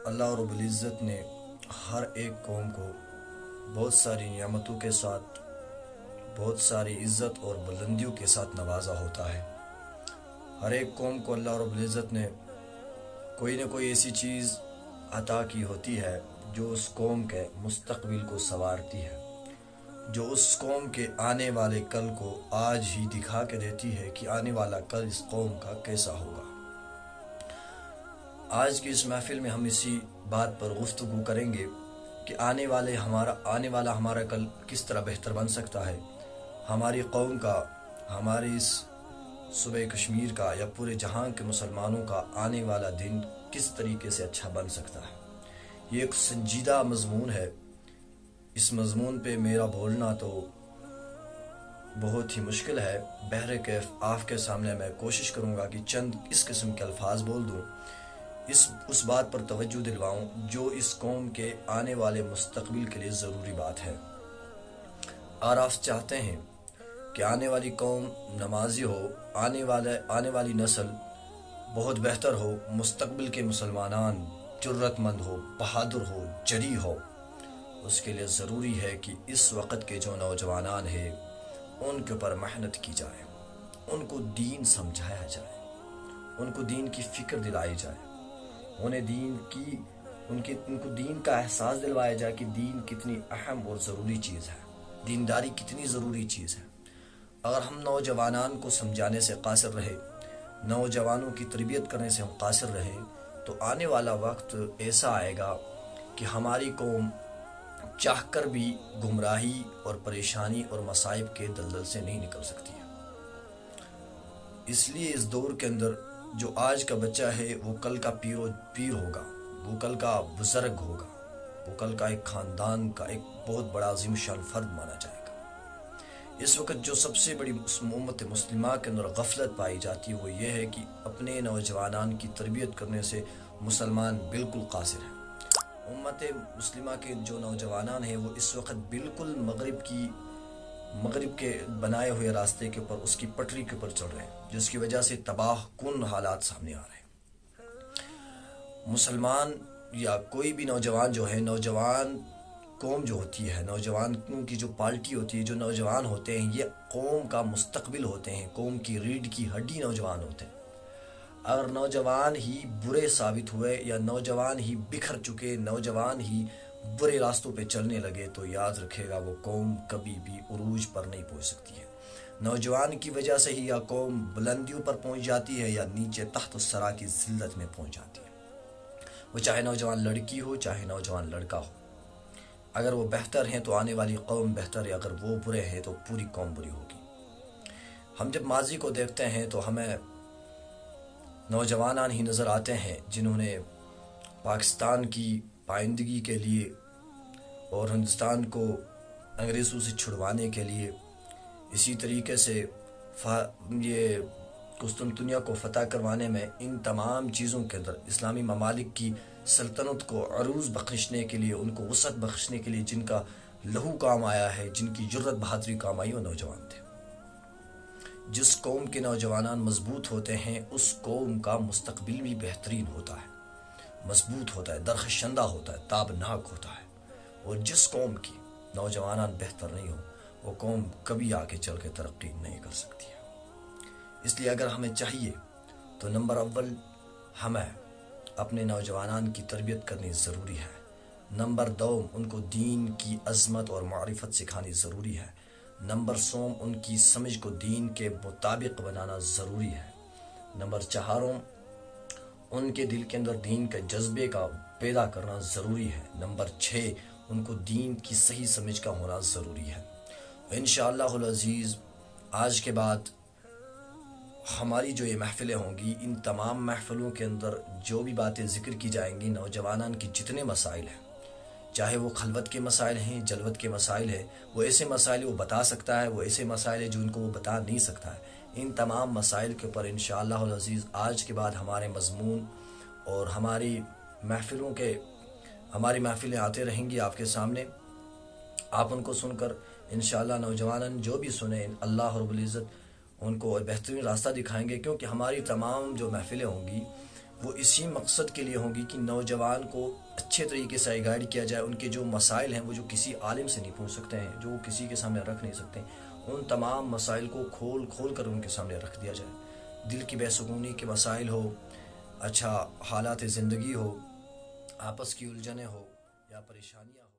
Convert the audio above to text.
اللہ رب العزت نے ہر ایک قوم کو بہت ساری نعمتوں کے ساتھ، بہت ساری عزت اور بلندیوں کے ساتھ نوازا ہوتا ہے۔ ہر ایک قوم کو اللہ رب العزت نے کوئی نہ کوئی ایسی چیز عطا کی ہوتی ہے جو اس قوم کے مستقبل کو سنوارتی ہے، جو اس قوم کے آنے والے کل کو آج ہی دکھا کے دیتی ہے کہ آنے والا کل اس قوم کا کیسا ہوگا۔ آج کی اس محفل میں ہم اسی بات پر گفتگو کریں گے کہ آنے والا ہمارا کل کس طرح بہتر بن سکتا ہے، ہماری قوم کا، ہماری اس صوبہ کشمیر کا یا پورے جہاں کے مسلمانوں کا آنے والا دن کس طریقے سے اچھا بن سکتا ہے۔ یہ ایک سنجیدہ مضمون ہے۔ اس مضمون پہ میرا بولنا تو بہت ہی مشکل ہے۔ بہر کیف آپ کے سامنے میں کوشش کروں گا کہ چند اس قسم کے الفاظ بول دوں، اس بات پر توجہ دلواؤں جو اس قوم کے آنے والے مستقبل کے لیے ضروری بات ہے۔ اور آپ چاہتے ہیں کہ آنے والی قوم نمازی ہو، آنے والی نسل بہت بہتر ہو، مستقبل کے مسلمان جرت مند ہو، بہادر ہو، جری ہو۔ اس کے لیے ضروری ہے کہ اس وقت کے جو نوجوانان ہیں ان کے اوپر محنت کی جائے، ان کو دین سمجھایا جائے، ان کو دین کی فکر دلائی جائے، ان کو دین کا احساس دلوایا جائے کہ دین کتنی اہم اور ضروری چیز ہے، دینداری کتنی ضروری چیز ہے۔ اگر ہم نوجوانان کو سمجھانے سے قاصر رہے، نوجوانوں کی تربیت کرنے سے ہم قاصر رہے، تو آنے والا وقت ایسا آئے گا کہ ہماری قوم چاہ کر بھی گمراہی اور پریشانی اور مصائب کے دلدل سے نہیں نکل سکتی ہے۔ اس لیے اس دور کے اندر جو آج کا بچہ ہے وہ کل کا پیر ہوگا، وہ کل کا بزرگ ہوگا، وہ کل کا ایک خاندان کا ایک بہت بڑا عظیم شان فرد مانا جائے گا۔ اس وقت جو سب سے بڑی امت مسلمہ کے اندر غفلت پائی جاتی ہے وہ یہ ہے کہ اپنے نوجوانان کی تربیت کرنے سے مسلمان بالکل قاصر ہیں۔ امت مسلمہ کے جو نوجوانان ہیں وہ اس وقت بالکل مغرب کے بنائے ہوئے راستے کے اوپر، اس کی پٹری کے اوپر چل رہے ہیں، جس کی وجہ سے تباہ کن حالات سامنے آ رہے ہیں۔ مسلمان یا کوئی بھی نوجوان جو ہے، نوجوان قوم جو ہوتی ہے، نوجوانوں کی جو پارٹی ہوتی ہے، جو نوجوان ہوتے ہیں، یہ قوم کا مستقبل ہوتے ہیں، قوم کی ریڑھ کی ہڈی نوجوان ہوتے ہیں۔ اگر نوجوان ہی برے ثابت ہوئے یا نوجوان ہی بکھر چکے، نوجوان ہی برے راستوں پہ چلنے لگے تو یاد رکھے گا وہ قوم کبھی بھی عروج پر نہیں پہنچ سکتی ہے۔ نوجوان کی وجہ سے ہی یا قوم بلندیوں پر پہنچ جاتی ہے یا نیچے تحت الثری کی ذلت میں پہنچ جاتی ہے۔ وہ چاہے نوجوان لڑکی ہو، چاہے نوجوان لڑکا ہو، اگر وہ بہتر ہیں تو آنے والی قوم بہتر ہے، اگر وہ برے ہیں تو پوری قوم بری ہوگی۔ ہم جب ماضی کو دیکھتے ہیں تو ہمیں نوجوانان ہی نظر آتے ہیں جنہوں نے پاکستان کی پائندگی کے لیے اور ہندوستان کو انگریزوں سے چھڑوانے کے لیے، اسی طریقے سے یہ قسطنطنیہ کو فتح کروانے میں، ان تمام چیزوں کے اندر اسلامی ممالک کی سلطنت کو عروج بخشنے کے لیے، ان کو وسعت بخشنے کے لیے جن کا لہو کام آیا ہے، جن کی جرت بہادری کام آئی، وہ نوجوان تھے۔ جس قوم کے نوجوانان مضبوط ہوتے ہیں اس قوم کا مستقبل بھی بہترین ہوتا ہے، مضبوط ہوتا ہے، درخشندہ ہوتا ہے، تابناک ہوتا ہے۔ اور جس قوم کی نوجوانان بہتر نہیں ہو وہ قوم کبھی آگے چل کے ترقی نہیں کر سکتی ہے۔ اس لیے اگر ہمیں چاہیے تو نمبر اول ہمیں اپنے نوجوانان کی تربیت کرنی ضروری ہے، نمبر دو ان کو دین کی عظمت اور معرفت سکھانی ضروری ہے، نمبر سوم ان کی سمجھ کو دین کے مطابق بنانا ضروری ہے، نمبر چہاروں ان کے دل کے اندر دین کے جذبے کا پیدا کرنا ضروری ہے، نمبر 6 ان کو دین کی صحیح سمجھ کا ہونا ضروری ہے۔ انشاءاللہ العزیز آج کے بعد ہماری جو یہ محفلیں ہوں گی، ان تمام محفلوں کے اندر جو بھی باتیں ذکر کی جائیں گی، نوجوانان کی جتنے مسائل ہیں، چاہے وہ خلوت کے مسائل ہیں، جلوت کے مسائل ہیں، وہ ایسے مسائل وہ بتا سکتا ہے، وہ ایسے مسائل ہیں جو ان کو وہ بتا نہیں سکتا ہے، ان تمام مسائل کے اوپر انشاءاللہ العزیز آج کے بعد ہمارے مضمون اور ہماری محفلیں آتے رہیں گی آپ کے سامنے۔ آپ ان کو سن کر انشاءاللہ نوجوانان جو بھی سنیں، اللہ رب العزت ان کو بہترین راستہ دکھائیں گے، کیونکہ ہماری تمام جو محفلیں ہوں گی وہ اسی مقصد کے لیے ہوں گی کہ نوجوان کو اچھے طریقے سے گائیڈ کیا جائے، ان کے جو مسائل ہیں وہ جو کسی عالم سے نہیں پوچھ سکتے ہیں، جو کسی کے سامنے رکھ نہیں سکتے، ان تمام مسائل کو کھول کھول کر ان کے سامنے رکھ دیا جائے۔ دل کی بے سکونی کے مسائل ہو، اچھا حالات زندگی ہو، آپس کی الجھنیں ہو یا پریشانیاں ہو۔